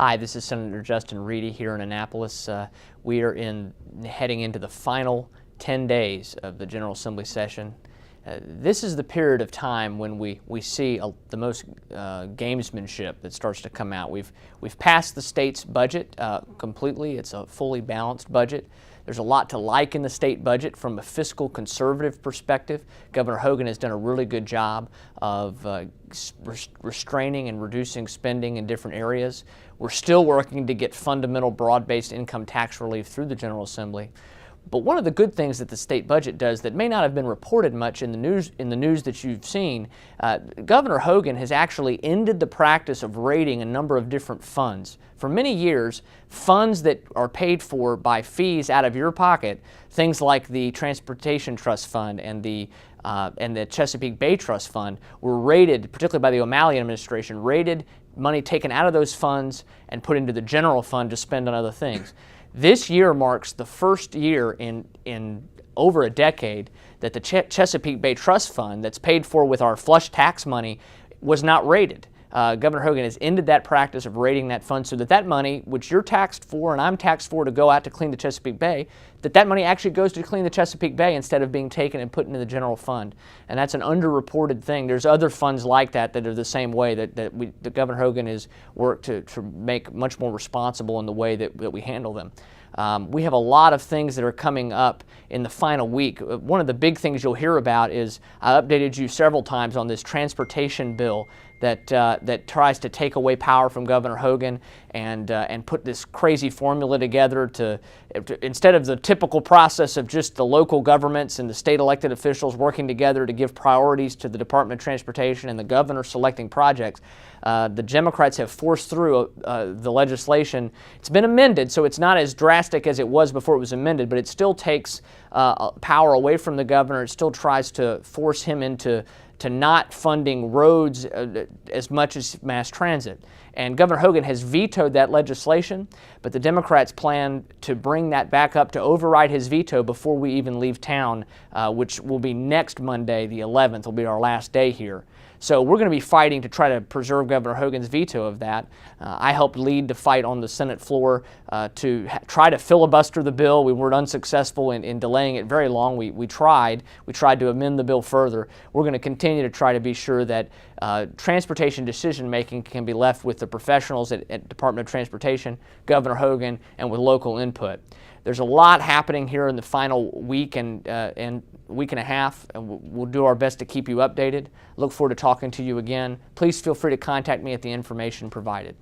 Hi, this is Senator Justin Reedy here in Annapolis. We are heading into the final 10 days of the General Assembly session. This is the period of time when we see the most gamesmanship that starts to come out. We've passed the state's budget completely. It's a fully balanced budget. There's a lot to like in the state budget from a fiscal conservative perspective. Governor Hogan has done a really good job of restraining and reducing spending in different areas. We're still working to get fundamental broad-based income tax relief through the General Assembly. But one of the good things that the state budget does that may not have been reported much in the news that you've seen, Governor Hogan has actually ended the practice of raiding a number of different funds. For many years, funds that are paid for by fees out of your pocket, things like the Transportation Trust Fund and the Chesapeake Bay Trust Fund, were raided, particularly by the O'Malley administration, raided money taken out of those funds and put into the general fund to spend on other things. This year marks the first year in over a decade that the Chesapeake Bay Trust Fund, that's paid for with our flush tax money, was not raided. Governor Hogan has ended that practice of raiding that fund so that money, which you're taxed for and I'm taxed for to go out to clean the Chesapeake Bay, that money actually goes to clean the Chesapeake Bay instead of being taken and put into the general fund. And that's an underreported thing. There's other funds like that are the same way that Governor Hogan has worked to make much more responsible in the way that we handle them. We have a lot of things that are coming up in the final week. One of the big things you'll hear about is, I updated you several times on this transportation bill that tries to take away power from Governor Hogan and put this crazy formula together to instead of the typical process of just the local governments and the state elected officials working together to give priorities to the Department of Transportation and the governor selecting projects. The Democrats have forced through the legislation. It's been amended, so it's not as drastic as it was before it was amended, but it still takes power away from the governor. It still tries to force him into not funding roads as much as mass transit. And Governor Hogan has vetoed that legislation, but the Democrats plan to bring that back up to override his veto before we even leave town, which will be next Monday, the 11th, will be our last day here. So we're going to be fighting to try to preserve Governor Hogan's veto of that. I helped lead the fight on the Senate floor to try to filibuster the bill. We were unsuccessful in delaying it very long. We tried to amend the bill further. We're going to continue to try to be sure that transportation decision-making can be left with the professionals at Department of Transportation, Governor Hogan, and with local input. There's a lot happening here in the final week and week and a half, and we'll do our best to keep you updated. Look forward to talking to you again. Please feel free to contact me at the information provided.